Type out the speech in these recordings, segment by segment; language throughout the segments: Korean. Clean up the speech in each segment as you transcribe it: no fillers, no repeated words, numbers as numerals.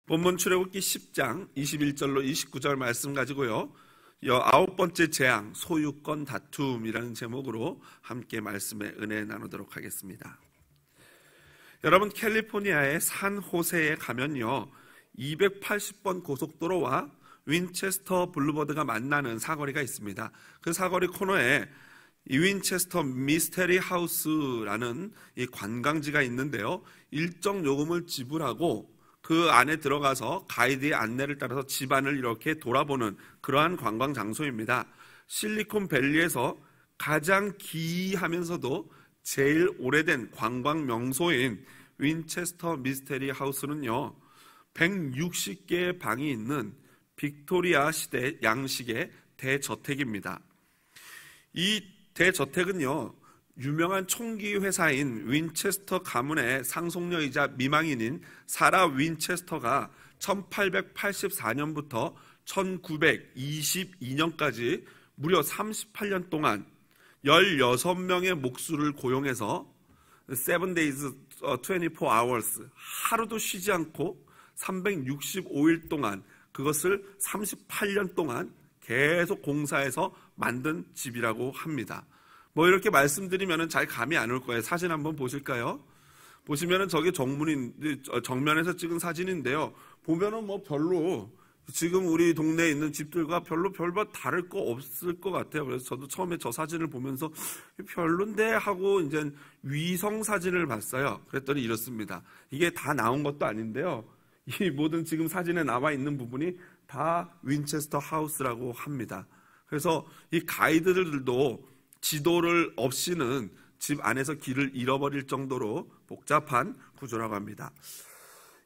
본문 출애굽기 10장 21절로 29절 말씀 가지고요, 9번째 재앙, 소유권 다툼이라는 제목으로 함께 말씀의 은혜 나누도록 하겠습니다. 여러분, 캘리포니아의 산호세에 가면요, 280번 고속도로와 윈체스터 블루버드가 만나는 사거리가 있습니다. 그 사거리 코너에 이 윈체스터 미스테리 하우스라는 이 관광지가 있는데요, 일정 요금을 지불하고 그 안에 들어가서 가이드의 안내를 따라서 집안을 이렇게 돌아보는 그러한 관광 장소입니다. 실리콘밸리에서 가장 기이하면서도 제일 오래된 관광 명소인 윈체스터 미스테리 하우스는요, 160개의 방이 있는 빅토리아 시대 양식의 대저택입니다. 이 대저택은요, 유명한 총기 회사인 윈체스터 가문의 상속녀이자 미망인인 사라 윈체스터가 1884년부터 1922년까지 무려 38년 동안 16명의 목수를 고용해서 7 days, 24 hours, 하루도 쉬지 않고 365일 동안, 그것을 38년 동안 계속 공사해서 만든 집이라고 합니다. 뭐 이렇게 말씀드리면 잘 감이 안 올 거예요. 사진 한번 보실까요? 보시면은 저게 정면에서 찍은 사진인데요, 보면은 뭐 별로 지금 우리 동네에 있는 집들과 별로 다를 거 없을 것 같아요. 그래서 저도 처음에 저 사진을 보면서 별론데 하고 이제 위성 사진을 봤어요. 그랬더니 이렇습니다. 이게 다 나온 것도 아닌데요, 이 모든 지금 사진에 나와 있는 부분이 다 윈체스터 하우스라고 합니다. 그래서 이 가이드들도 지도를 없이는 집 안에서 길을 잃어버릴 정도로 복잡한 구조라고 합니다.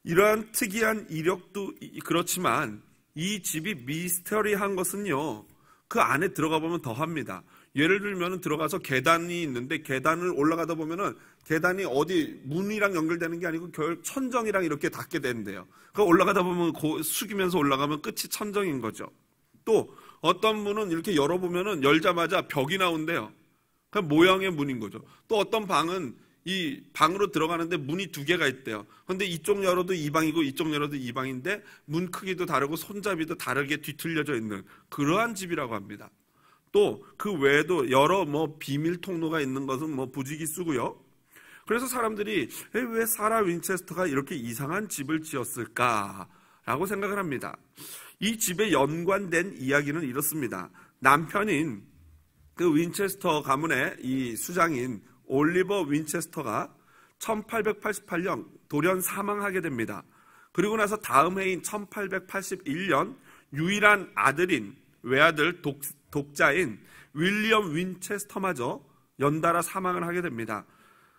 이러한 특이한 이력도 그렇지만 이 집이 미스터리한 것은요, 그 안에 들어가 보면 더합니다. 예를 들면 들어가서 계단이 있는데 계단을 올라가다 보면은 계단이 어디 문이랑 연결되는 게 아니고 천정이랑 이렇게 닿게 되는데요. 그러니까 올라가다 보면 숙이면서 올라가면 끝이 천정인 거죠. 또 어떤 문은 이렇게 열어보면은 열자마자 벽이 나온대요. 그 모형의 문인 거죠. 또 어떤 방은 이 방으로 들어가는데 문이 2개가 있대요. 그런데 이쪽 열어도 이 방이고 이쪽 열어도 이 방인데 문 크기도 다르고 손잡이도 다르게 뒤틀려져 있는 그러한 집이라고 합니다. 또 그 외에도 여러 비밀 통로가 있는 것은 부지기수고요. 그래서 사람들이 왜 사라 윈체스터가 이렇게 이상한 집을 지었을까라고 생각을 합니다. 이 집에 연관된 이야기는 이렇습니다. 남편인 그 윈체스터 가문의 이 수장인 올리버 윈체스터가 1888년 돌연 사망하게 됩니다. 그리고 나서 다음 해인 1881년 유일한 아들인 외아들 독자인 윌리엄 윈체스터마저 연달아 사망을 하게 됩니다.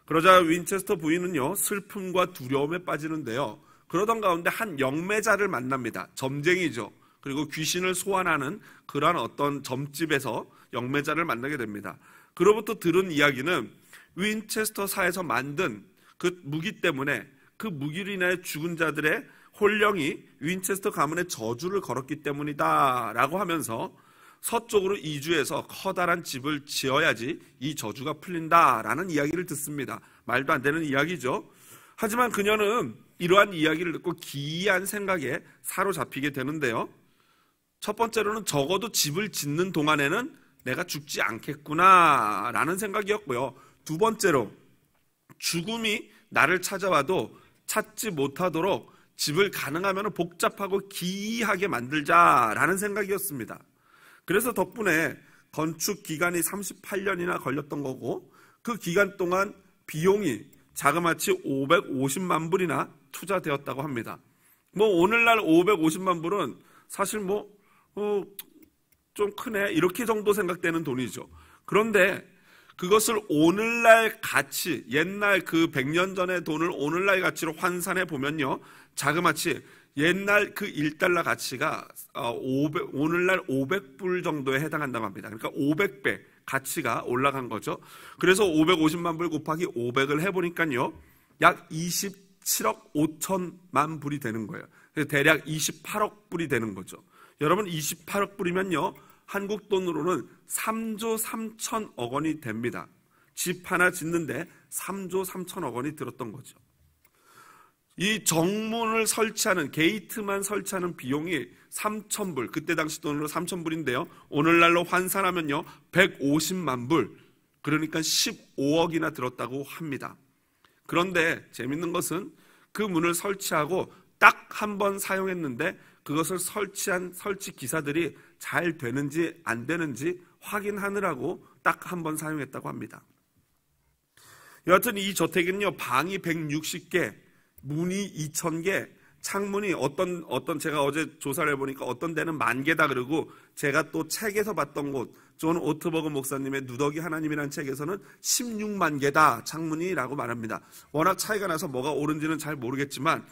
그러자 윈체스터 부인은요, 슬픔과 두려움에 빠지는데요, 그러던 가운데 한 영매자를 만납니다. 점쟁이죠. 그리고 귀신을 소환하는 그러한 어떤 점집에서 영매자를 만나게 됩니다. 그로부터 들은 이야기는 윈체스터사에서 만든 그 무기 때문에 그 무기로 인하여 죽은 자들의 혼령이 윈체스터 가문의 저주를 걸었기 때문이다 라고 하면서 서쪽으로 이주해서 커다란 집을 지어야지 이 저주가 풀린다라는 이야기를 듣습니다. 말도 안 되는 이야기죠. 하지만 그녀는 이러한 이야기를 듣고 기이한 생각에 사로잡히게 되는데요, 첫 번째로는 적어도 집을 짓는 동안에는 내가 죽지 않겠구나 라는 생각이었고요, 두 번째로 죽음이 나를 찾아와도 찾지 못하도록 집을 가능하면 복잡하고 기이하게 만들자라는 생각이었습니다. 그래서 덕분에 건축 기간이 38년이나 걸렸던 거고, 그 기간 동안 비용이 자그마치 550만 불이나 투자되었다고 합니다. 오늘날 550만 불은 사실 좀 크네 이렇게 정도 생각되는 돈이죠. 그런데 그것을 오늘날 가치, 옛날 그 100년 전의 돈을 오늘날 가치로 환산해 보면요, 자그마치 옛날 그 1달러 가치가 오늘날 500불 정도에 해당한다고 합니다. 그러니까 500배 가치가 올라간 거죠. 그래서 550만 불 곱하기 500을 해보니까요, 약 27억 5천만 불이 되는 거예요. 그래서 대략 28억 불이 되는 거죠. 여러분, 28억 불이면요, 한국 돈으로는 3조 3천억 원이 됩니다. 집 하나 짓는데 3조 3천억 원이 들었던 거죠. 이 정문을 설치하는, 게이트만 설치하는 비용이 3,000불, 그때 당시 돈으로 3,000불인데요. 오늘날로 환산하면요, 150만 불, 그러니까 15억이나 들었다고 합니다. 그런데 재밌는 것은 그 문을 설치하고 딱 한 번 사용했는데 그것을 설치한 설치 기사들이 잘 되는지 안 되는지 확인하느라고 딱 한 번 사용했다고 합니다. 여하튼 이 저택은요, 방이 160개, 문이 2,000개, 창문이 어떤 제가 어제 조사를 해보니까 어떤 데는 10,000개다 그러고, 제가 또 책에서 봤던 곳, 존 오트버그 목사님의 누더기 하나님이라는 책에서는 16만 개다 창문이라고 말합니다. 워낙 차이가 나서 뭐가 옳은지는 잘 모르겠지만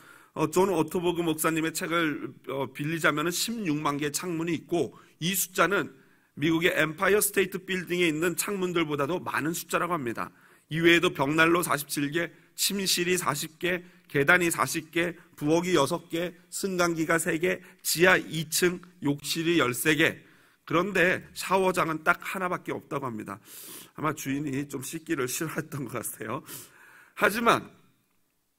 존 오트버그 목사님의 책을 빌리자면 16만 개의 창문이 있고, 이 숫자는 미국의 엠파이어 스테이트 빌딩에 있는 창문들보다도 많은 숫자라고 합니다. 이외에도 벽난로 47개, 침실이 40개, 계단이 40개, 부엌이 6개, 승강기가 3개, 지하 2층 욕실이 13개. 그런데 샤워장은 딱 하나밖에 없다고 합니다. 아마 주인이 좀 씻기를 싫어했던 것 같아요. 하지만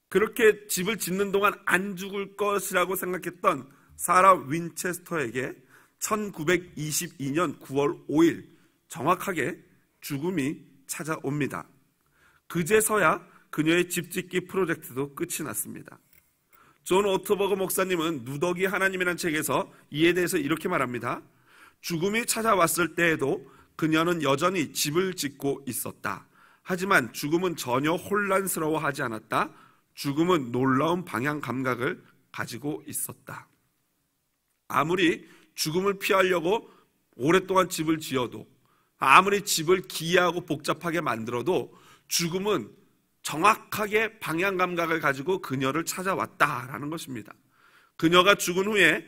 그렇게 집을 짓는 동안 안 죽을 것이라고 생각했던 사라 윈체스터에게 1922년 9월 5일 정확하게 죽음이 찾아옵니다. 그제서야 그녀의 집짓기 프로젝트도 끝이 났습니다. 존 오트버그 목사님은 누더기 하나님이라는 책에서 이에 대해서 이렇게 말합니다. 죽음이 찾아왔을 때에도 그녀는 여전히 집을 짓고 있었다. 하지만 죽음은 전혀 혼란스러워하지 않았다. 죽음은 놀라운 방향 감각을 가지고 있었다. 아무리 죽음을 피하려고 오랫동안 집을 지어도, 아무리 집을 기이하고 복잡하게 만들어도 죽음은 정확하게 방향 감각을 가지고 그녀를 찾아왔다라는 것입니다. 그녀가 죽은 후에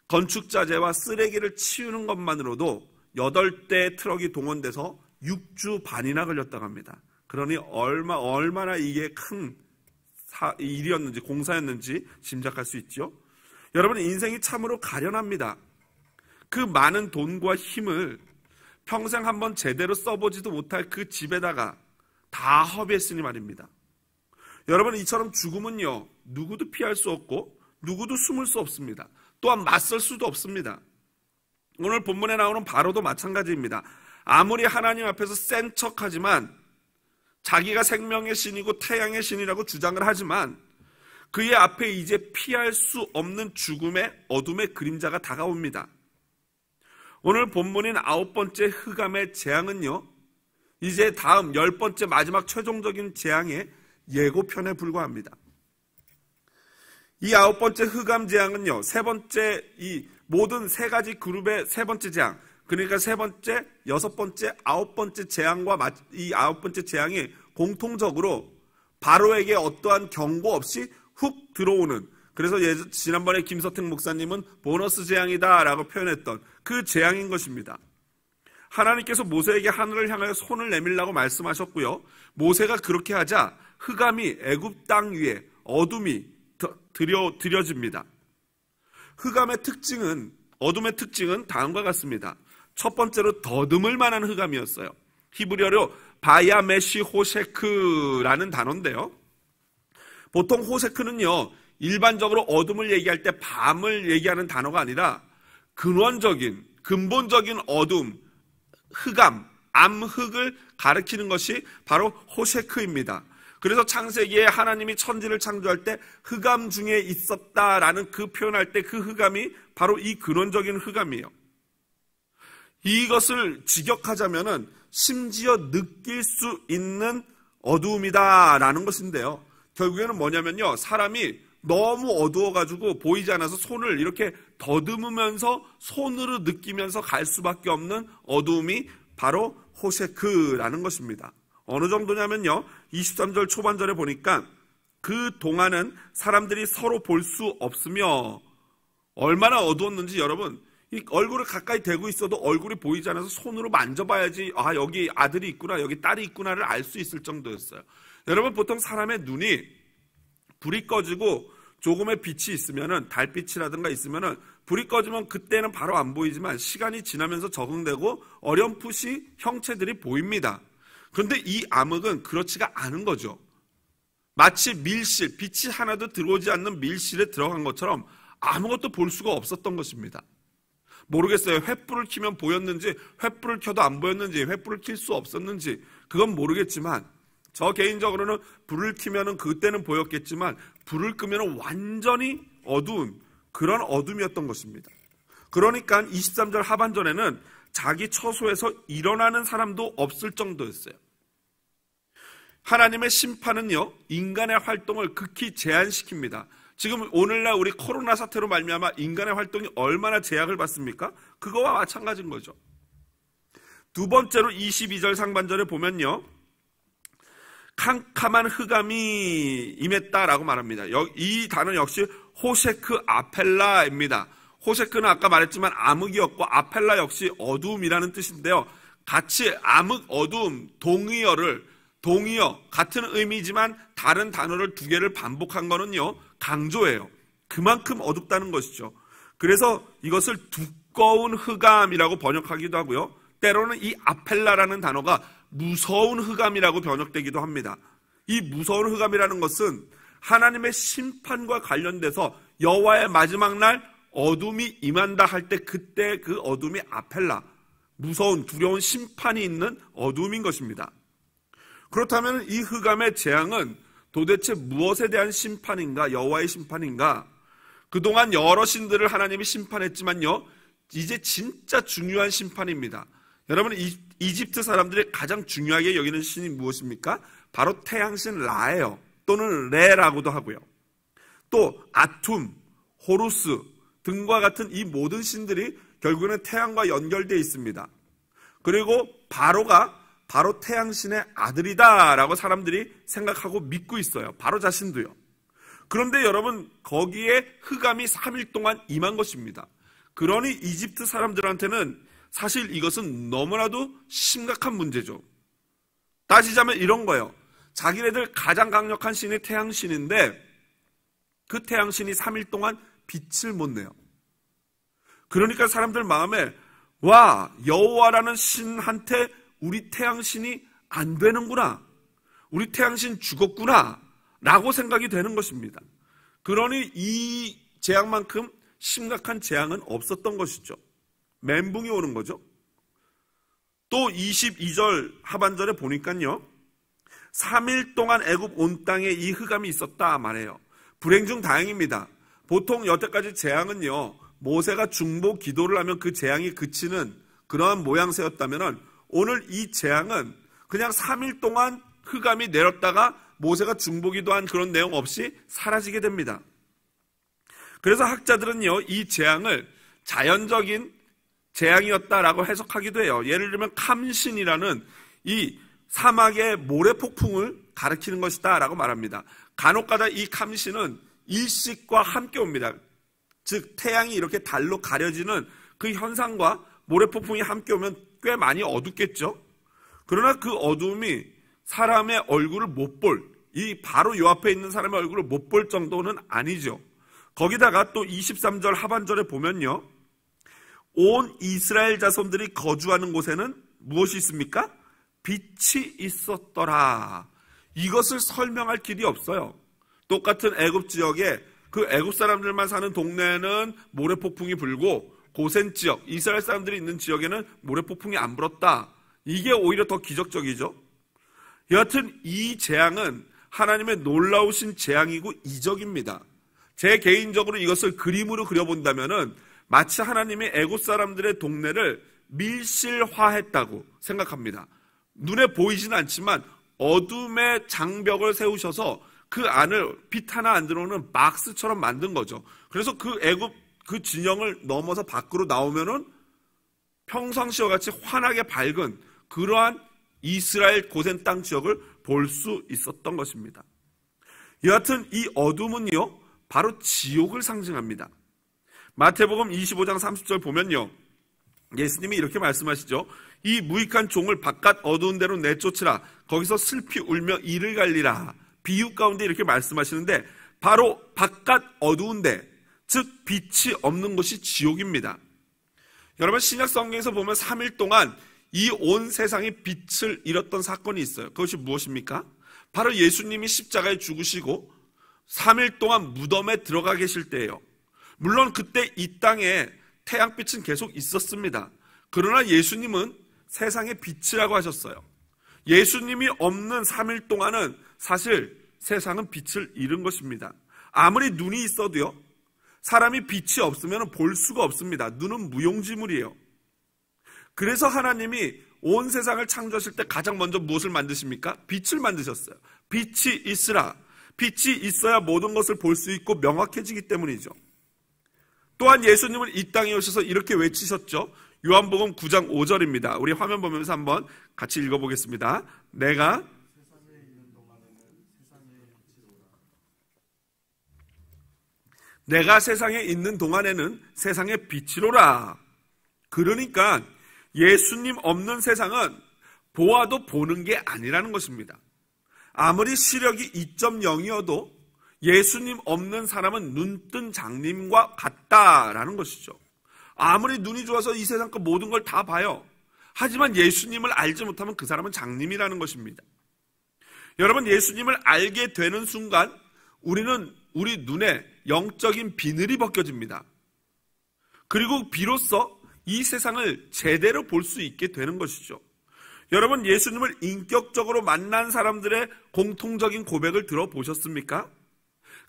건축자재와 쓰레기를 치우는 것만으로도 8대의 트럭이 동원돼서 6주 반이나 걸렸다고 합니다. 그러니 얼마나 이게 큰 일이었는지, 공사였는지 짐작할 수 있죠. 여러분, 인생이 참으로 가련합니다. 그 많은 돈과 힘을 평생 한번 제대로 써보지도 못할 그 집에다가 다 허비했으니 말입니다. 여러분, 이처럼 죽음은요, 누구도 피할 수 없고 누구도 숨을 수 없습니다. 또한 맞설 수도 없습니다. 오늘 본문에 나오는 바로도 마찬가지입니다. 아무리 하나님 앞에서 센 척하지만, 자기가 생명의 신이고 태양의 신이라고 주장을 하지만, 그의 앞에 이제 피할 수 없는 죽음의 어둠의 그림자가 다가옵니다. 오늘 본문인 9번째 흑암의 재앙은요, 이제 다음 10번째 마지막 최종적인 재앙의 예고편에 불과합니다. 이 9번째 흑암 재앙은요, 이 모든 3가지 그룹의 3번째 재앙, 그러니까 3번째, 6번째, 9번째 재앙과 이 9번째 재앙이 공통적으로 바로에게 어떠한 경고 없이 훅 들어오는, 그래서 지난번에 김서택 목사님은 보너스 재앙이다 라고 표현했던 그 재앙인 것입니다. 하나님께서 모세에게 하늘을 향하여 손을 내밀라고 말씀하셨고요, 모세가 그렇게 하자 흑암이 애굽 땅 위에 어둠이 들여집니다. 어둠의 특징은 다음과 같습니다. 첫 번째로 더듬을 만한 흑암이었어요. 히브리어로 바야메시 호셰크라는 단어인데요, 보통 호셰크는요, 일반적으로 어둠을 얘기할 때 밤을 얘기하는 단어가 아니라 근본적인 어둠, 흑암, 암흑을 가리키는 것이 바로 호셰크입니다. 그래서 창세기에 하나님이 천지를 창조할 때 흑암 중에 있었다라는 그 표현할 때 그 흑암이 바로 이 근원적인 흑암이에요. 이것을 직역하자면은 심지어 느낄 수 있는 어두움이다라는 것인데요, 결국에는 뭐냐면요, 사람이 너무 어두워가지고 보이지 않아서 손을 이렇게 더듬으면서 손으로 느끼면서 갈 수밖에 없는 어두움이 바로 호셰크라는 것입니다. 어느 정도냐면요, 23절 초반절에 보니까 그 동안은 사람들이 서로 볼 수 없으며, 얼마나 어두웠는지 여러분, 이 얼굴을 가까이 대고 있어도 얼굴이 보이지 않아서 손으로 만져봐야지 여기 아들이 있구나, 여기 딸이 있구나를 알 수 있을 정도였어요. 여러분, 보통 사람의 눈이 불이 꺼지고 조금의 빛이 있으면은, 달빛이라든가 있으면은 불이 꺼지면 그때는 바로 안 보이지만 시간이 지나면서 적응되고 어렴풋이 형체들이 보입니다. 그런데 이 암흑은 그렇지가 않은 거죠. 마치 밀실, 빛이 하나도 들어오지 않는 밀실에 들어간 것처럼 아무것도 볼 수가 없었던 것입니다. 모르겠어요. 횃불을 켜면 보였는지, 횃불을 켜도 안 보였는지, 횃불을 켤 수 없었는지 그건 모르겠지만, 저 개인적으로는 불을 켜면 그때는 보였겠지만 불을 끄면 완전히 어두운 그런 어둠이었던 것입니다. 그러니까 23절 하반절에는 자기 처소에서 일어나는 사람도 없을 정도였어요. 하나님의 심판은요, 인간의 활동을 극히 제한시킵니다. 지금 오늘날 우리 코로나 사태로 말미암아 인간의 활동이 얼마나 제약을 받습니까? 그거와 마찬가지인 거죠. 두 번째로 22절 상반절에 보면요, 캄캄한 흑암이 임했다라고 말합니다. 이 단어 역시 호세크 아펠라입니다. 호세크는 아까 말했지만 암흑이었고 아펠라 역시 어두움이라는 뜻인데요. 같이 암흑, 어두움, 동의어 같은 의미지만 다른 단어를 두 개를 반복한 거는요, 강조예요. 그만큼 어둡다는 것이죠. 그래서 이것을 두꺼운 흑암이라고 번역하기도 하고요. 때로는 이 아펠라라는 단어가 무서운 흑암이라고 번역되기도 합니다. 이 무서운 흑암이라는 것은 하나님의 심판과 관련돼서 여호와의 마지막 날 어둠이 임한다 할 때 그때 그 어둠이 아펠라, 무서운 두려운 심판이 있는 어둠인 것입니다. 그렇다면 이 흑암의 재앙은 도대체 무엇에 대한 심판인가? 여호와의 심판인가? 그동안 여러 신들을 하나님이 심판했지만요, 이제 진짜 중요한 심판입니다. 여러분, 이집트 사람들이 가장 중요하게 여기는 신이 무엇입니까? 바로 태양신 라예요. 또는 레라고도 하고요. 또 아툼, 호루스 등과 같은 이 모든 신들이 결국에는 태양과 연결되어 있습니다. 그리고 바로가 바로 태양신의 아들이다라고 사람들이 생각하고 믿고 있어요. 바로 자신도요. 그런데 여러분, 거기에 흑암이 3일 동안 임한 것입니다. 그러니 이집트 사람들한테는 사실 이것은 너무나도 심각한 문제죠. 따지자면 이런 거예요. 자기네들 가장 강력한 신이 태양신인데 그 태양신이 3일 동안 빛을 못 내요. 그러니까 사람들 마음에, 와, 여호와라는 신한테 우리 태양신이 안 되는구나, 우리 태양신 죽었구나 라고 생각이 되는 것입니다. 그러니 이 재앙만큼 심각한 재앙은 없었던 것이죠. 멘붕이 오는 거죠. 또 22절 하반절에 보니까요, 3일 동안 애굽 온 땅에 이 흑암이 있었다 말해요. 불행 중 다행입니다. 보통 여태까지 재앙은요, 모세가 중보 기도를 하면 그 재앙이 그치는 그러한 모양새였다면 오늘 이 재앙은 그냥 3일 동안 흑암이 내렸다가 모세가 중보 기도한 그런 내용 없이 사라지게 됩니다. 그래서 학자들은요, 이 재앙을 자연적인 재앙이었다라고 해석하기도 해요. 예를 들면 캄신이라는 이 사막의 모래폭풍을 가리키는 것이다 라고 말합니다. 간혹가다 이 캄신은 일식과 함께 옵니다. 즉 태양이 이렇게 달로 가려지는 그 현상과 모래폭풍이 함께 오면 꽤 많이 어둡겠죠. 그러나 그 어두움이 사람의 얼굴을 못 볼, 이 바로 요 앞에 있는 사람의 얼굴을 못 볼 정도는 아니죠. 거기다가 또 23절 하반절에 보면요, 온 이스라엘 자손들이 거주하는 곳에는 무엇이 있습니까? 빛이 있었더라. 이것을 설명할 길이 없어요. 똑같은 애굽 지역에 그 애굽 사람들만 사는 동네에는 모래폭풍이 불고 고센 지역, 이스라엘 사람들이 있는 지역에는 모래폭풍이 안 불었다. 이게 오히려 더 기적적이죠. 여하튼 이 재앙은 하나님의 놀라우신 재앙이고 이적입니다. 제 개인적으로 이것을 그림으로 그려본다면은 마치 하나님이 애굽 사람들의 동네를 밀실화했다고 생각합니다. 눈에 보이지는 않지만 어둠의 장벽을 세우셔서 그 안을 빛 하나 안 들어오는 박스처럼 만든 거죠. 그래서 그 애굽 그 진영을 넘어서 밖으로 나오면은 평상시와 같이 환하게 밝은 그러한 이스라엘 고센 땅 지역을 볼 수 있었던 것입니다. 여하튼 이 어둠은요, 바로 지옥을 상징합니다. 마태복음 25장 30절 보면요, 예수님이 이렇게 말씀하시죠. 이 무익한 종을 바깥 어두운 데로 내쫓으라. 거기서 슬피 울며 이를 갈리라. 비유 가운데 이렇게 말씀하시는데 바로 바깥 어두운 데, 즉 빛이 없는 곳이 지옥입니다. 여러분, 신약 성경에서 보면 3일 동안 이 온 세상이 빛을 잃었던 사건이 있어요. 그것이 무엇입니까? 바로 예수님이 십자가에 죽으시고 3일 동안 무덤에 들어가 계실 때예요. 물론 그때 이 땅에 태양빛은 계속 있었습니다. 그러나 예수님은 세상의 빛이라고 하셨어요. 예수님이 없는 3일 동안은 사실 세상은 빛을 잃은 것입니다. 아무리 눈이 있어도요, 사람이 빛이 없으면 볼 수가 없습니다. 눈은 무용지물이에요. 그래서 하나님이 온 세상을 창조하실 때 가장 먼저 무엇을 만드십니까? 빛을 만드셨어요. 빛이 있으라. 빛이 있어야 모든 것을 볼 수 있고 명확해지기 때문이죠. 또한 예수님은 이 땅에 오셔서 이렇게 외치셨죠. 요한복음 9장 5절입니다. 우리 화면 보면서 한번 같이 읽어보겠습니다. 내가 세상에 있는 동안에는 세상의 빛이로라. 그러니까 예수님 없는 세상은 보아도 보는 게 아니라는 것입니다. 아무리 시력이 2.0이어도 예수님 없는 사람은 눈뜬 장님과 같다라는 것이죠. 아무리 눈이 좋아서 이 세상 거 모든 걸 다 봐요. 하지만 예수님을 알지 못하면 그 사람은 장님이라는 것입니다. 여러분, 예수님을 알게 되는 순간 우리는 우리 눈에 영적인 비늘이 벗겨집니다. 그리고 비로소 이 세상을 제대로 볼 수 있게 되는 것이죠. 여러분, 예수님을 인격적으로 만난 사람들의 공통적인 고백을 들어보셨습니까?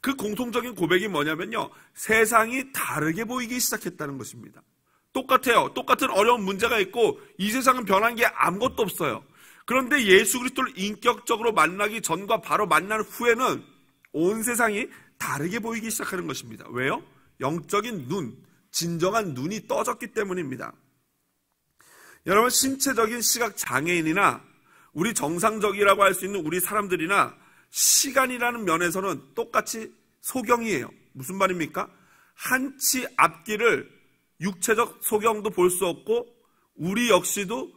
그 공통적인 고백이 뭐냐면요, 세상이 다르게 보이기 시작했다는 것입니다. 똑같아요. 똑같은 어려운 문제가 있고 이 세상은 변한 게 아무것도 없어요. 그런데 예수 그리스도를 인격적으로 만나기 전과 바로 만난 후에는 온 세상이 다르게 보이기 시작하는 것입니다. 왜요? 영적인 눈, 진정한 눈이 떠졌기 때문입니다. 여러분, 신체적인 시각 장애인이나 우리 정상적이라고 할 수 있는 우리 사람들이나 시간이라는 면에서는 똑같이 소경이에요. 무슨 말입니까? 한치 앞길을 육체적 소경도 볼 수 없고 우리 역시도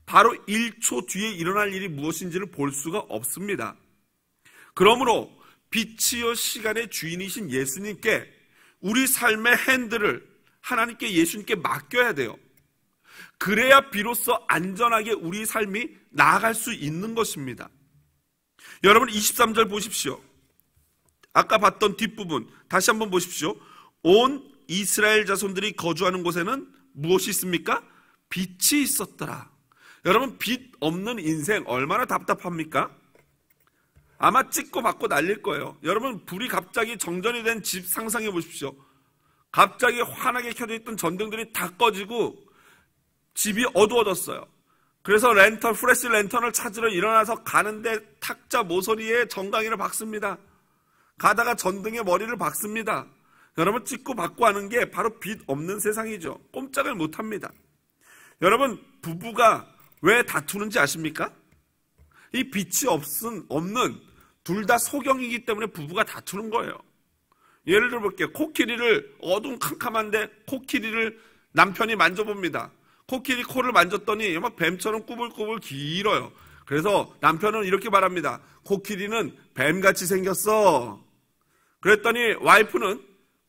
바로 1초 뒤에 일어날 일이 무엇인지를 볼 수가 없습니다. 그러므로 빛이요 시간의 주인이신 예수님께 우리 삶의 핸들을 하나님께, 예수님께 맡겨야 돼요. 그래야 비로소 안전하게 우리 삶이 나아갈 수 있는 것입니다. 여러분, 23절 보십시오. 아까 봤던 뒷부분 다시 한번 보십시오. 온 이스라엘 자손들이 거주하는 곳에는 무엇이 있습니까? 빛이 있었더라. 여러분, 빛 없는 인생 얼마나 답답합니까? 아마 찍고 받고 날릴 거예요. 여러분, 불이 갑자기 정전이 된 집 상상해 보십시오. 갑자기 환하게 켜져 있던 전등들이 다 꺼지고 집이 어두워졌어요. 그래서 프레시 랜턴을 찾으러 일어나서 가는데 탁자 모서리에 정강이를 박습니다. 가다가 전등에 머리를 박습니다. 여러분, 찍고 받고 하는 게 바로 빛 없는 세상이죠. 꼼짝을 못합니다. 여러분, 부부가 왜 다투는지 아십니까? 이 빛이 없는 둘 다 소경이기 때문에 부부가 다투는 거예요. 예를 들어 볼게요. 코끼리를, 어두운 캄캄한데 코끼리를 남편이 만져봅니다. 코끼리 코를 만졌더니 막 뱀처럼 꾸불꾸불 길어요. 그래서 남편은 이렇게 말합니다. 코끼리는 뱀같이 생겼어. 그랬더니 와이프는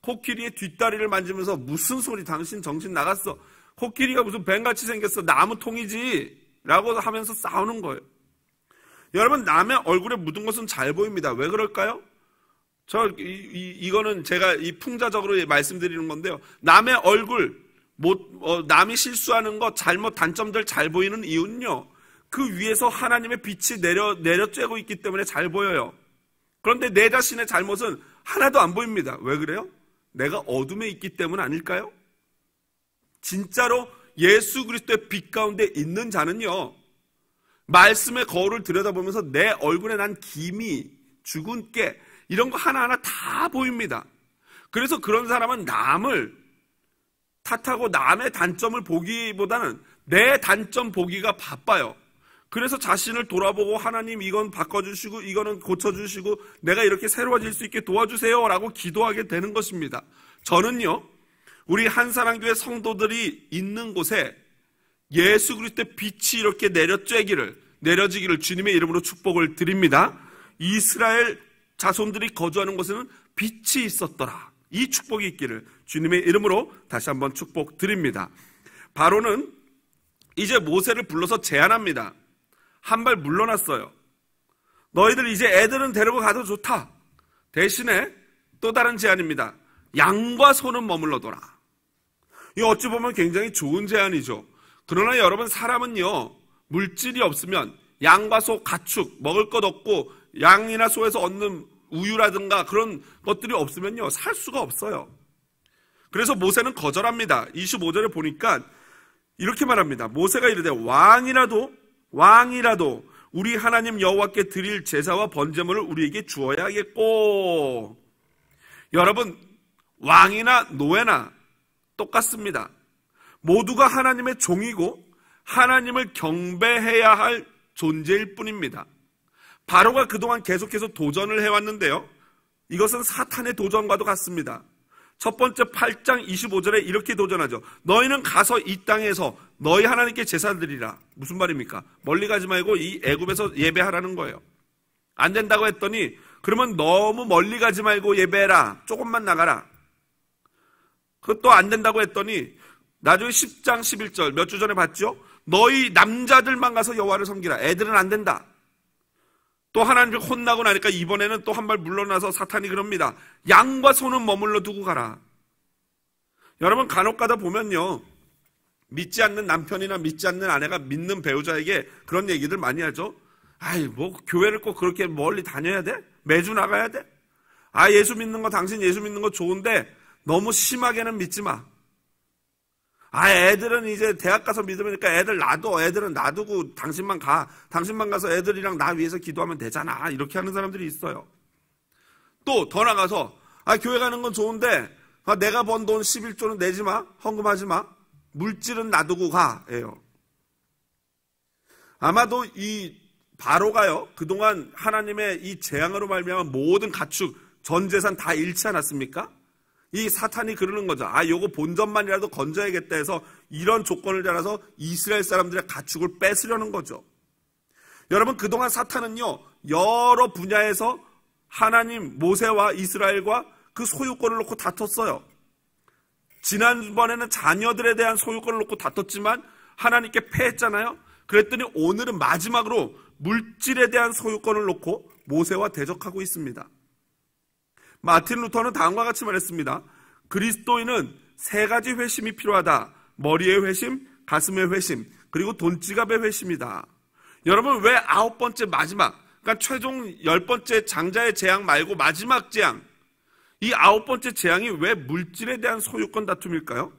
코끼리의 뒷다리를 만지면서 무슨 소리, 당신 정신 나갔어. 코끼리가 무슨 뱀같이 생겼어. 나무통이지. 라고 하면서 싸우는 거예요. 여러분, 남의 얼굴에 묻은 것은 잘 보입니다. 왜 그럴까요? 이거는 제가 풍자적으로 말씀드리는 건데요. 남의 얼굴, 남이 실수하는 것, 잘못, 단점들 잘 보이는 이유는요, 그 위에서 하나님의 빛이 내려쬐고 있기 때문에 잘 보여요. 그런데 내 자신의 잘못은 하나도 안 보입니다. 왜 그래요? 내가 어둠에 있기 때문 아닐까요? 진짜로 예수 그리스도의 빛 가운데 있는 자는요, 말씀의 거울을 들여다보면서 내 얼굴에 난 기미, 죽은 깨, 이런 거 하나하나 다 보입니다. 그래서 그런 사람은 남을 탓하고 남의 단점을 보기보다는 내 단점 보기가 바빠요. 그래서 자신을 돌아보고 하나님 이건 바꿔주시고 이거는 고쳐주시고 내가 이렇게 새로워질 수 있게 도와주세요 라고 기도하게 되는 것입니다. 저는요, 우리 한사랑교회 성도들이 있는 곳에 예수 그리스도의 빛이 이렇게 내려지기를 주님의 이름으로 축복을 드립니다. 이스라엘 자손들이 거주하는 곳에는 빛이 있었더라. 이 축복이 있기를 주님의 이름으로 다시 한번 축복드립니다. 바로는 이제 모세를 불러서 제안합니다. 한 발 물러났어요. 너희들 이제 애들은 데리고 가도 좋다. 대신에 또 다른 제안입니다. 양과 소는 머물러둬라. 이 어찌 보면 굉장히 좋은 제안이죠. 그러나 여러분, 사람은요, 물질이 없으면 양과 소, 가축, 먹을 것 없고 양이나 소에서 얻는 우유라든가 그런 것들이 없으면요, 살 수가 없어요. 그래서 모세는 거절합니다. 25절에 보니까 이렇게 말합니다. 모세가 이르되 왕이라도 우리 하나님 여호와께 드릴 제사와 번제물을 우리에게 주어야겠고. 여러분, 왕이나 노예나 똑같습니다. 모두가 하나님의 종이고 하나님을 경배해야 할 존재일 뿐입니다. 바로가 그동안 계속해서 도전을 해왔는데요, 이것은 사탄의 도전과도 같습니다. 첫 번째 8장 25절에 이렇게 도전하죠. 너희는 가서 이 땅에서 너희 하나님께 제사 드리라. 무슨 말입니까? 멀리 가지 말고 이 애굽에서 예배하라는 거예요. 안 된다고 했더니 그러면 너무 멀리 가지 말고 예배해라. 조금만 나가라. 그것도 안 된다고 했더니 나중에 10장 11절 몇 주 전에 봤죠? 너희 남자들만 가서 여호와를 섬기라. 애들은 안 된다. 또 하나님께 혼나고 나니까 이번에는 또 한 발 물러나서 사탄이 그럽니다. 양과 소는 머물러 두고 가라. 여러분, 간혹 가다 보면요, 믿지 않는 남편이나 믿지 않는 아내가 믿는 배우자에게 그런 얘기들 많이 하죠. 아이, 뭐 교회를 꼭 그렇게 멀리 다녀야 돼? 매주 나가야 돼? 아, 예수 믿는 거, 당신 예수 믿는 거 좋은데 너무 심하게는 믿지 마. 아, 애들은 이제 대학 가서 믿으니까 애들 놔둬. 애들은 놔두고 당신만 가. 당신만 가서 애들이랑 나 위해서 기도하면 되잖아. 이렇게 하는 사람들이 있어요. 또 더 나가서 교회 가는 건 좋은데 내가 번 돈 11조는 내지 마. 헌금하지 마. 물질은 놔두고 가. 예요. 아마도 이 바로가요, 그동안 하나님의 이 재앙으로 말미암아 모든 가축, 전 재산 다 잃지 않았습니까? 이 사탄이 그러는 거죠. 요거 본전만이라도 건져야겠다 해서 이런 조건을 달아서 이스라엘 사람들의 가축을 뺏으려는 거죠. 여러분, 그동안 사탄은요, 여러 분야에서 하나님, 모세와 이스라엘과 그 소유권을 놓고 다퉜어요. 지난번에는 자녀들에 대한 소유권을 놓고 다퉜지만 하나님께 패했잖아요. 그랬더니 오늘은 마지막으로 물질에 대한 소유권을 놓고 모세와 대적하고 있습니다. 마틴 루터는 다음과 같이 말했습니다. 그리스도인은 세 가지 회심이 필요하다. 머리의 회심, 가슴의 회심, 그리고 돈지갑의 회심이다. 여러분, 왜 9번째 마지막, 그러니까 최종 10번째 장자의 재앙 말고 마지막 재앙, 이 9번째 재앙이 왜 물질에 대한 소유권 다툼일까요?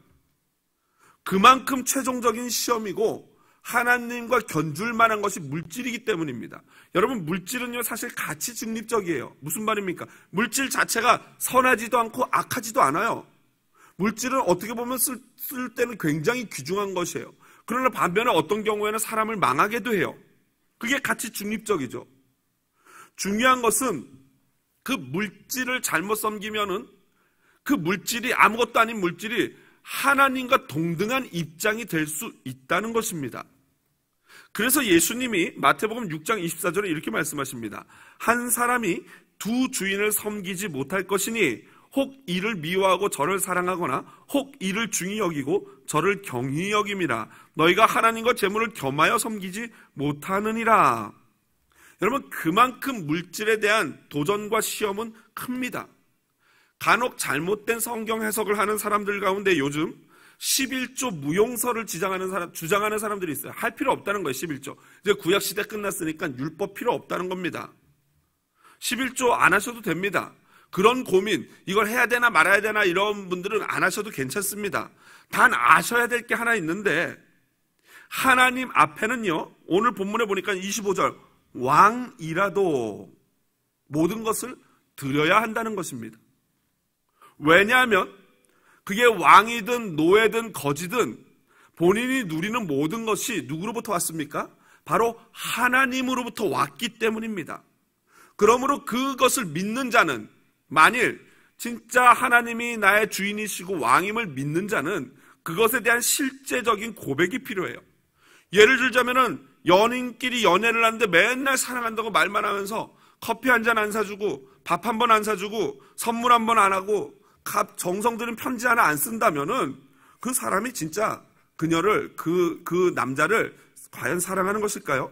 그만큼 최종적인 시험이고 하나님과 견줄 만한 것이 물질이기 때문입니다. 여러분, 물질은요, 사실 가치 중립적이에요. 무슨 말입니까? 물질 자체가 선하지도 않고 악하지도 않아요. 물질은 어떻게 보면 쓸 때는 굉장히 귀중한 것이에요. 그러나 반면에 어떤 경우에는 사람을 망하게도 해요. 그게 가치 중립적이죠. 중요한 것은 그 물질을 잘못 섬기면은 그 물질이, 아무것도 아닌 물질이 하나님과 동등한 입장이 될 수 있다는 것입니다. 그래서 예수님이 마태복음 6장 24절에 이렇게 말씀하십니다. 한 사람이 두 주인을 섬기지 못할 것이니 혹 이를 미워하고 저를 사랑하거나 혹 이를 중히 여기고 저를 경히 여김이라. 너희가 하나님과 재물을 겸하여 섬기지 못하느니라. 여러분, 그만큼 물질에 대한 도전과 시험은 큽니다. 간혹 잘못된 성경 해석을 하는 사람들 가운데 요즘 11조 무용서를 주장하는 사람들이 있어요. 할 필요 없다는 거예요. 11조. 이제 구약시대 끝났으니까 율법 필요 없다는 겁니다. 11조 안 하셔도 됩니다. 그런 고민, 이걸 해야 되나 말아야 되나 이런 분들은 안 하셔도 괜찮습니다. 단 아셔야 될 게 하나 있는데, 하나님 앞에는요, 오늘 본문에 보니까 25절, 왕이라도 모든 것을 드려야 한다는 것입니다. 왜냐하면 그게 왕이든 노예든 거지든 본인이 누리는 모든 것이 누구로부터 왔습니까? 바로 하나님으로부터 왔기 때문입니다. 그러므로 그것을 믿는 자는, 만일 진짜 하나님이 나의 주인이시고 왕임을 믿는 자는 그것에 대한 실제적인 고백이 필요해요. 예를 들자면은 연인끼리 연애를 하는데 맨날 사랑한다고 말만 하면서 커피 한 잔 안 사주고 밥 한 번 안 사주고 선물 한 번 안 하고 정성 들인 편지 하나 안 쓴다면은 그 사람이 진짜 그녀를, 그 남자를 과연 사랑하는 것일까요?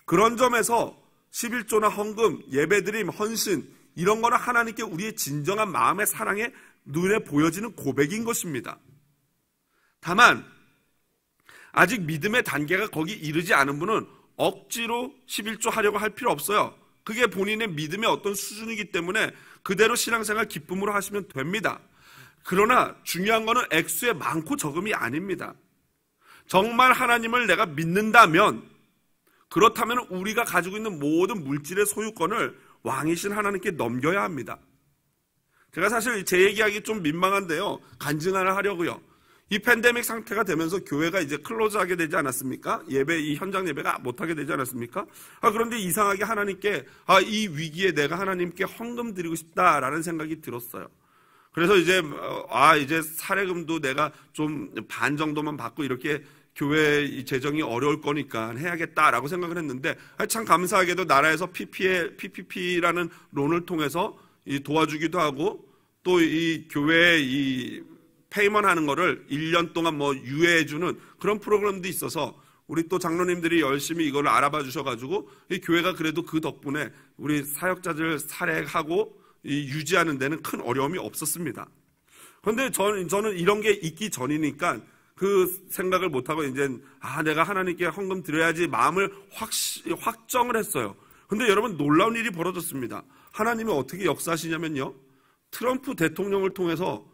그런 점에서 11조나 헌금, 예배드림, 헌신 이런 거는 하나님께 우리의 진정한 마음의 사랑에 눈에 보여지는 고백인 것입니다. 다만 아직 믿음의 단계가 거기 이르지 않은 분은 억지로 11조 하려고 할 필요 없어요. 그게 본인의 믿음의 어떤 수준이기 때문에 그대로 신앙생활 기쁨으로 하시면 됩니다. 그러나 중요한 거는 액수의 많고 적음이 아닙니다. 정말 하나님을 내가 믿는다면, 그렇다면 우리가 가지고 있는 모든 물질의 소유권을 왕이신 하나님께 넘겨야 합니다. 제가 사실 제 얘기하기 좀 민망한데요, 간증 하나 하려고요. 이 팬데믹 상태가 되면서 교회가 이제 클로즈하게 되지 않았습니까? 이 현장 예배가 못하게 되지 않았습니까? 그런데 이상하게 하나님께 이 위기에 내가 하나님께 헌금 드리고 싶다라는 생각이 들었어요. 그래서 이제 사례금도 내가 좀 반 정도만 받고 이렇게 교회 재정이 어려울 거니까 해야겠다라고 생각을 했는데, 참 감사하게도 나라에서 PPP라는 론을 통해서 도와주기도 하고, 또 이 교회 페이먼 하는 거를 1년 동안 유예해주는 그런 프로그램도 있어서 우리 또 장로님들이 열심히 이걸 알아봐 주셔가지고 이 교회가 그래도 그 덕분에 우리 사역자들 살해하고 유지하는 데는 큰 어려움이 없었습니다. 그런데 저는 이런 게 있기 전이니까 그 생각을 못하고 이제 내가 하나님께 헌금 드려야지 마음을 확정을 했어요. 그런데 여러분, 놀라운 일이 벌어졌습니다. 하나님이 어떻게 역사하시냐면요, 트럼프 대통령을 통해서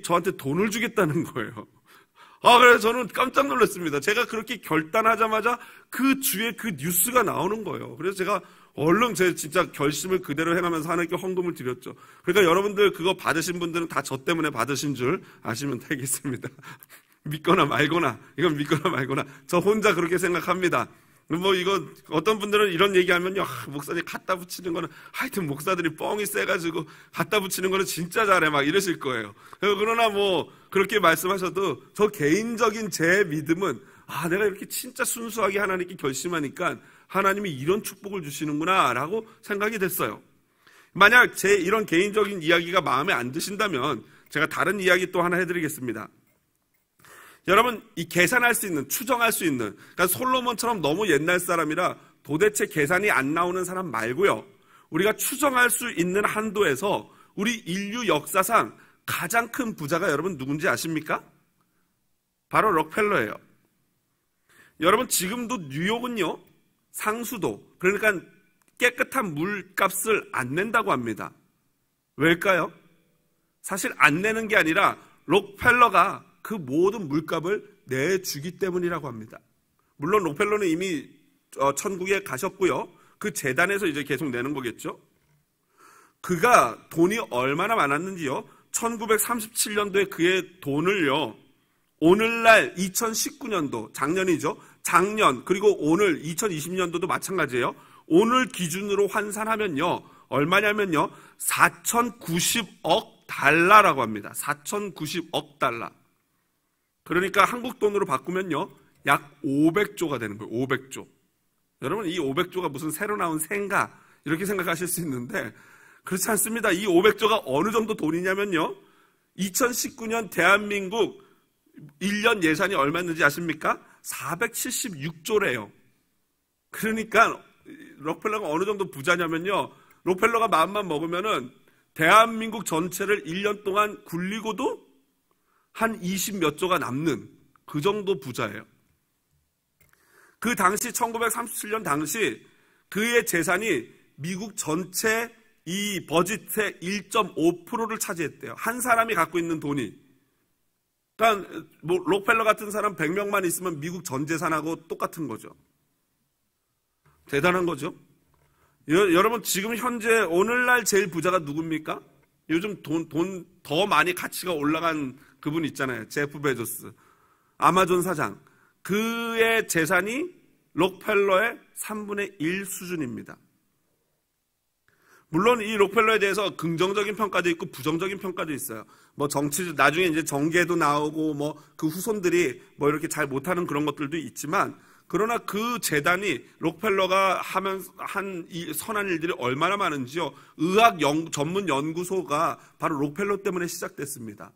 저한테 돈을 주겠다는 거예요. 그래서 저는 깜짝 놀랐습니다. 제가 그렇게 결단하자마자 그 주에 그 뉴스가 나오는 거예요. 그래서 제가 얼른 제 진짜 결심을 그대로 행하면서 하나님께 헌금을 드렸죠. 그러니까 여러분들 그거 받으신 분들은 다 저 때문에 받으신 줄 아시면 되겠습니다. 믿거나 말거나, 이건 믿거나 말거나, 저 혼자 그렇게 생각합니다. 이거 어떤 분들은 이런 얘기하면요, 목사님 갖다 붙이는 거는, 하여튼 목사들이 뻥이 세가지고 갖다 붙이는 거는 진짜 잘해 막 이러실 거예요. 그러나 그렇게 말씀하셔도 저 개인적인 제 믿음은 내가 이렇게 진짜 순수하게 하나님께 결심하니까 하나님이 이런 축복을 주시는구나 라고 생각이 됐어요. 만약 제 이런 개인적인 이야기가 마음에 안 드신다면 제가 다른 이야기 또 하나 해드리겠습니다. 여러분, 이 계산할 수 있는, 추정할 수 있는, 그러니까 솔로몬처럼 너무 옛날 사람이라 도대체 계산이 안 나오는 사람 말고요, 우리가 추정할 수 있는 한도에서 우리 인류 역사상 가장 큰 부자가 여러분 누군지 아십니까? 바로 록펠러예요. 여러분, 지금도 뉴욕은요, 상수도, 그러니까 깨끗한 물값을 안 낸다고 합니다. 왜일까요? 사실 안 내는 게 아니라 록펠러가 그 모든 물값을 내주기 때문이라고 합니다. 물론 록펠러는 이미 천국에 가셨고요, 그 재단에서 이제 계속 내는 거겠죠. 그가 돈이 얼마나 많았는지요, 1937년도에 그의 돈을요, 오늘날 2019년도, 작년이죠, 작년, 그리고 오늘 2020년도도 마찬가지예요. 오늘 기준으로 환산하면요, 얼마냐면요, 4,090억 달러라고 합니다. 4,090억 달러. 그러니까 한국 돈으로 바꾸면요, 약 500조가 되는 거예요. 500조. 여러분, 이 500조가 무슨 새로 나온 생가 이렇게 생각하실 수 있는데 그렇지 않습니다. 이 500조가 어느 정도 돈이냐면요, 2019년 대한민국 1년 예산이 얼마였는지 아십니까? 476조래요. 그러니까 록펠러가 어느 정도 부자냐면요, 록펠러가 마음만 먹으면은 대한민국 전체를 1년 동안 굴리고도 한 20몇 조가 남는 그 정도 부자예요. 그 당시 1937년 당시 그의 재산이 미국 전체 이 버짓의 1.5%를 차지했대요. 한 사람이 갖고 있는 돈이. 그러니까 록펠러 같은 사람 100명만 있으면 미국 전 재산하고 똑같은 거죠. 대단한 거죠. 여러분, 지금 현재 오늘날 제일 부자가 누굽니까? 요즘 돈 더 많이 가치가 올라간 그분 있잖아요. 제프 베조스, 아마존 사장. 그의 재산이 록펠러의 3분의 1 수준입니다. 물론 이 록펠러에 대해서 긍정적인 평가도 있고 부정적인 평가도 있어요. 나중에 이제 정계도 나오고 그 후손들이 이렇게 잘 못하는 그런 것들도 있지만, 그러나 그 재단이 록펠러가 한 이 선한 일들이 얼마나 많은지요. 의학 전문 연구소가 바로 록펠러 때문에 시작됐습니다.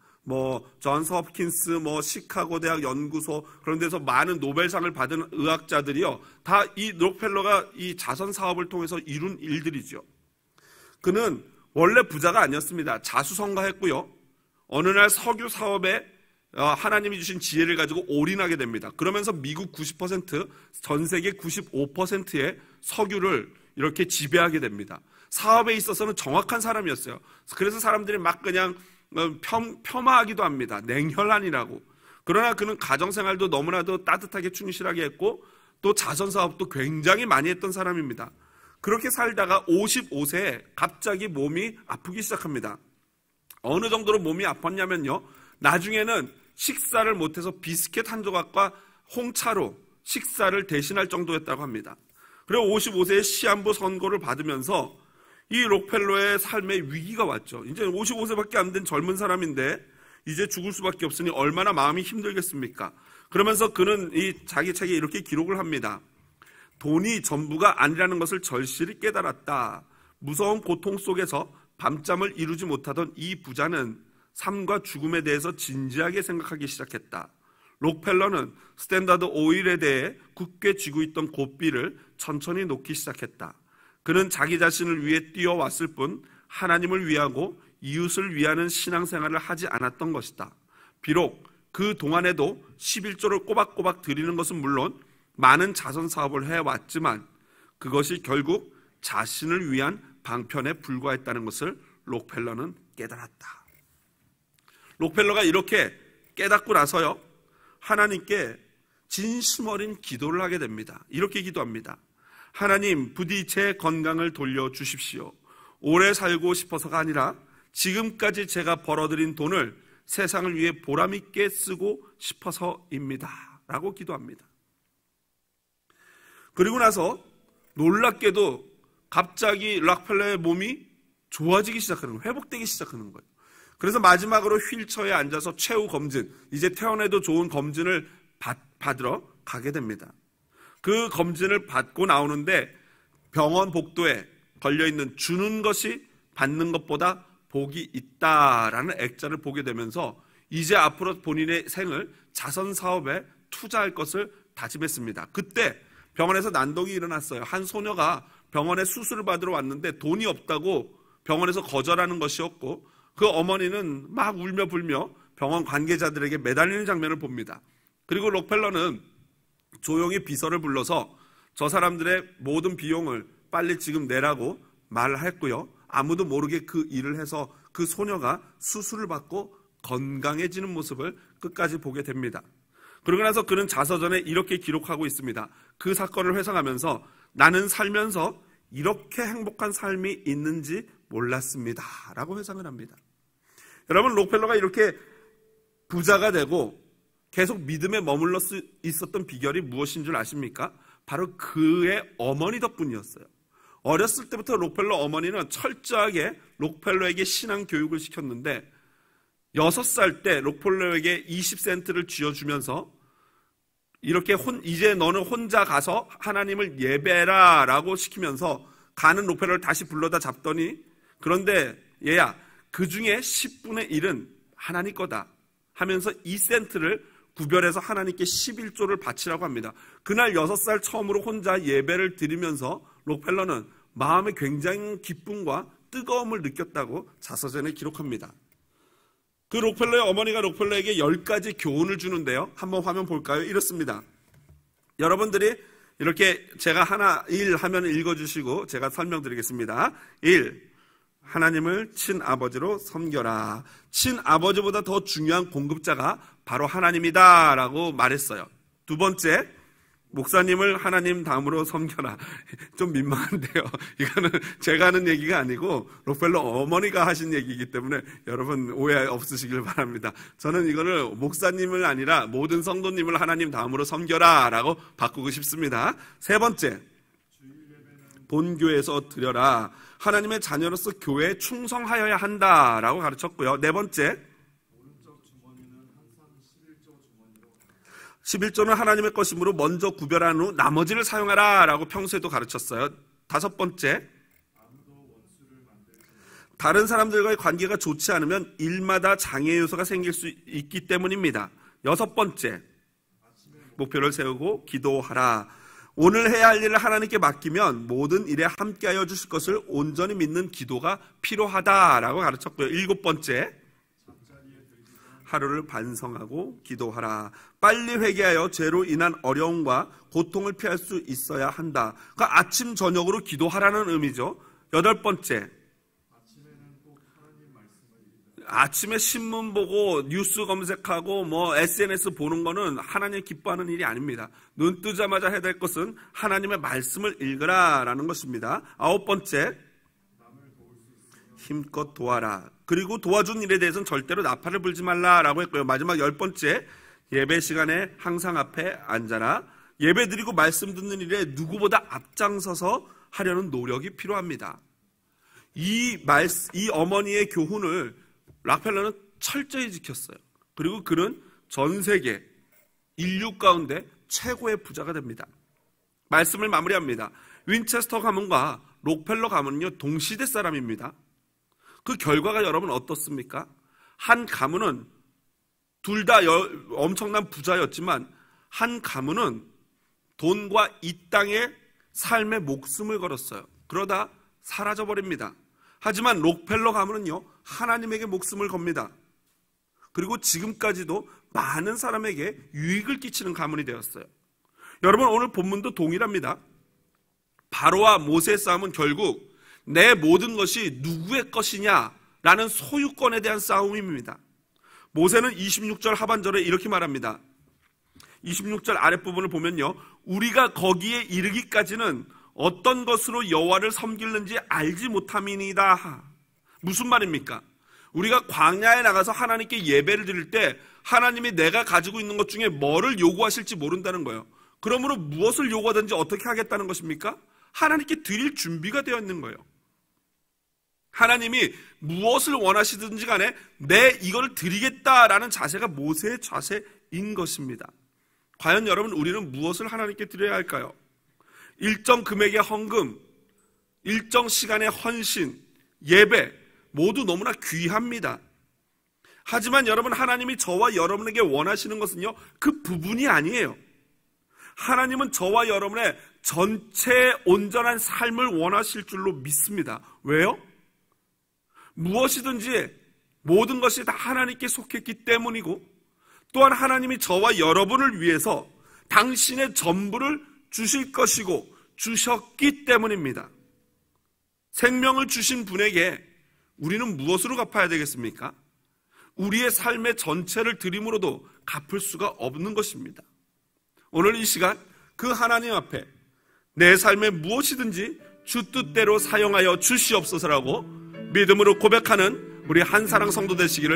존스 홉킨스, 시카고 대학 연구소, 그런 데서 많은 노벨상을 받은 의학자들이요, 다 이 록펠러가 이 자선 사업을 통해서 이룬 일들이죠. 그는 원래 부자가 아니었습니다. 자수성가했고요. 어느 날 석유 사업에 하나님이 주신 지혜를 가지고 올인하게 됩니다. 그러면서 미국 90%, 전 세계 95%의 석유를 이렇게 지배하게 됩니다. 사업에 있어서는 정확한 사람이었어요. 그래서 사람들이 막 그냥 폄하하기도 합니다. 냉혈한이라고. 그러나 그는 가정생활도 너무나도 따뜻하게 충실하게 했고 또 자선사업도 굉장히 많이 했던 사람입니다. 그렇게 살다가 55세에 갑자기 몸이 아프기 시작합니다. 어느 정도로 몸이 아팠냐면요, 나중에는 식사를 못해서 비스켓 한 조각과 홍차로 식사를 대신할 정도였다고 합니다. 그리고 55세에 시한부 선고를 받으면서 이 록펠러의 삶에 위기가 왔죠. 이제 55세밖에 안 된 젊은 사람인데 이제 죽을 수밖에 없으니 얼마나 마음이 힘들겠습니까? 그러면서 그는 이 자기 책에 이렇게 기록을 합니다. 돈이 전부가 아니라는 것을 절실히 깨달았다. 무서운 고통 속에서 밤잠을 이루지 못하던 이 부자는 삶과 죽음에 대해서 진지하게 생각하기 시작했다. 록펠러는 스탠다드 오일에 대해 굳게 쥐고 있던 고삐를 천천히 놓기 시작했다. 그는 자기 자신을 위해 뛰어왔을 뿐 하나님을 위하고 이웃을 위하는 신앙생활을 하지 않았던 것이다. 비록 그 동안에도 11조를 꼬박꼬박 드리는 것은 물론 많은 자선사업을 해왔지만 그것이 결국 자신을 위한 방편에 불과했다는 것을 록펠러는 깨달았다. 록펠러가 이렇게 깨닫고 나서요, 하나님께 진심 어린 기도를 하게 됩니다. 이렇게 기도합니다. 하나님, 부디 제 건강을 돌려주십시오. 오래 살고 싶어서가 아니라 지금까지 제가 벌어들인 돈을 세상을 위해 보람있게 쓰고 싶어서입니다. 라고 기도합니다. 그리고 나서 놀랍게도 갑자기 록펠러의 몸이 좋아지기 시작하는 거예요. 회복되기 시작하는 거예요. 그래서 마지막으로 휠체어에 앉아서 최후 검진, 이제 태어나도 좋은 검진을 받으러 가게 됩니다. 그 검진을 받고 나오는데 병원 복도에 걸려있는 주는 것이 받는 것보다 복이 있다라는 액자를 보게 되면서 이제 앞으로 본인의 생을 자선사업에 투자할 것을 다짐했습니다. 그때 병원에서 난동이 일어났어요. 한 소녀가 병원에 수술을 받으러 왔는데 돈이 없다고 병원에서 거절하는 것이었고 그 어머니는 막 울며 불며 병원 관계자들에게 매달리는 장면을 봅니다. 그리고 록펠러는 조용히 비서를 불러서 저 사람들의 모든 비용을 빨리 지금 내라고 말을 했고요. 아무도 모르게 그 일을 해서 그 소녀가 수술을 받고 건강해지는 모습을 끝까지 보게 됩니다. 그러고 나서 그는 자서전에 이렇게 기록하고 있습니다. 그 사건을 회상하면서 나는 살면서 이렇게 행복한 삶이 있는지 몰랐습니다. 라고 회상을 합니다. 여러분, 록펠러가 이렇게 부자가 되고 계속 믿음에 머물러 있었던 비결이 무엇인 줄 아십니까? 바로 그의 어머니 덕분이었어요. 어렸을 때부터 록펠러 어머니는 철저하게 록펠러에게 신앙 교육을 시켰는데 6살 때 록펠러에게 20센트를 쥐어주면서 이렇게 이제 너는 혼자 가서 하나님을 예배라 라고 시키면서 가는 록펠러를 다시 불러다 잡더니 그런데 얘야, 그 중에 10분의 1은 하나님 거다 하면서 2센트를 구별해서 하나님께 11조를 바치라고 합니다. 그날 6살 처음으로 혼자 예배를 드리면서 록펠러는 마음에 굉장히 기쁨과 뜨거움을 느꼈다고 자서전에 기록합니다. 그 록펠러의 어머니가 록펠러에게 10가지 교훈을 주는데요. 한번 화면 볼까요? 이렇습니다. 여러분들이 이렇게 제가 하나 1 하면 읽어주시고 제가 설명드리겠습니다. 1. 하나님을 친아버지로 섬겨라. 친아버지보다 더 중요한 공급자가 바로 하나님이다 라고 말했어요. 두 번째, 목사님을 하나님 다음으로 섬겨라. 좀 민망한데요. 이거는 제가 하는 얘기가 아니고 록펠러 어머니가 하신 얘기이기 때문에 여러분 오해 없으시길 바랍니다. 저는 이거를 목사님을 아니라 모든 성도님을 하나님 다음으로 섬겨라 라고 바꾸고 싶습니다. 세 번째, 본교에서 드려라. 하나님의 자녀로서 교회에 충성하여야 한다라고 가르쳤고요. 네 번째, 11조는 하나님의 것이므로 먼저 구별한 후 나머지를 사용하라 라고 평소에도 가르쳤어요. 다섯 번째, 다른 사람들과의 관계가 좋지 않으면 일마다 장애 요소가 생길 수 있기 때문입니다. 6번째, 목표를 세우고 기도하라. 오늘 해야 할 일을 하나님께 맡기면 모든 일에 함께하여 주실 것을 온전히 믿는 기도가 필요하다라고 가르쳤고요. 7번째, 하루를 반성하고 기도하라. 빨리 회개하여 죄로 인한 어려움과 고통을 피할 수 있어야 한다. 그러니까 아침 저녁으로 기도하라는 의미죠. 8번째, 아침에 신문 보고 뉴스 검색하고 SNS 보는 거는 하나님 기뻐하는 일이 아닙니다. 눈 뜨자마자 해야 될 것은 하나님의 말씀을 읽으라라는 것입니다. 9번째, 힘껏 도와라. 그리고 도와준 일에 대해서는 절대로 나팔을 불지 말라라고 했고요. 마지막 10번째, 예배 시간에 항상 앞에 앉아라. 예배 드리고 말씀 듣는 일에 누구보다 앞장서서 하려는 노력이 필요합니다. 이 어머니의 교훈을 락펠러는 철저히 지켰어요. 그리고 그는 전 세계 인류 가운데 최고의 부자가 됩니다. 말씀을 마무리합니다. 윈체스터 가문과 록펠러 가문은요, 동시대 사람입니다. 그 결과가 여러분 어떻습니까? 한 가문은 둘 다 엄청난 부자였지만 한 가문은 돈과 이 땅의 삶에 목숨을 걸었어요. 그러다 사라져버립니다. 하지만 록펠러 가문은요, 하나님에게 목숨을 겁니다. 그리고 지금까지도 많은 사람에게 유익을 끼치는 가문이 되었어요. 여러분, 오늘 본문도 동일합니다. 바로와 모세의 싸움은 결국 내 모든 것이 누구의 것이냐라는 소유권에 대한 싸움입니다. 모세는 26절 하반절에 이렇게 말합니다. 26절 아랫부분을 보면요, 우리가 거기에 이르기까지는 어떤 것으로 여호와를 섬기는지 알지 못함이니이다. 무슨 말입니까? 우리가 광야에 나가서 하나님께 예배를 드릴 때 하나님이 내가 가지고 있는 것 중에 뭐를 요구하실지 모른다는 거예요. 그러므로 무엇을 요구하든지 어떻게 하겠다는 것입니까? 하나님께 드릴 준비가 되어 있는 거예요. 하나님이 무엇을 원하시든지 간에 내 이걸 드리겠다라는 자세가 모세의 자세인 것입니다. 과연 여러분, 우리는 무엇을 하나님께 드려야 할까요? 일정 금액의 헌금, 일정 시간의 헌신, 예배 모두 너무나 귀합니다. 하지만 여러분, 하나님이 저와 여러분에게 원하시는 것은요, 그 부분이 아니에요. 하나님은 저와 여러분의 전체 온전한 삶을 원하실 줄로 믿습니다. 왜요? 무엇이든지 모든 것이 다 하나님께 속했기 때문이고, 또한 하나님이 저와 여러분을 위해서 당신의 전부를 주실 것이고 주셨기 때문입니다. 생명을 주신 분에게 우리는 무엇으로 갚아야 되겠습니까? 우리의 삶의 전체를 드림으로도 갚을 수가 없는 것입니다. 오늘 이 시간 그 하나님 앞에 내 삶에 무엇이든지 주 뜻대로 사용하여 주시옵소서라고 믿음으로 고백하는 우리 한사랑 성도 되시기를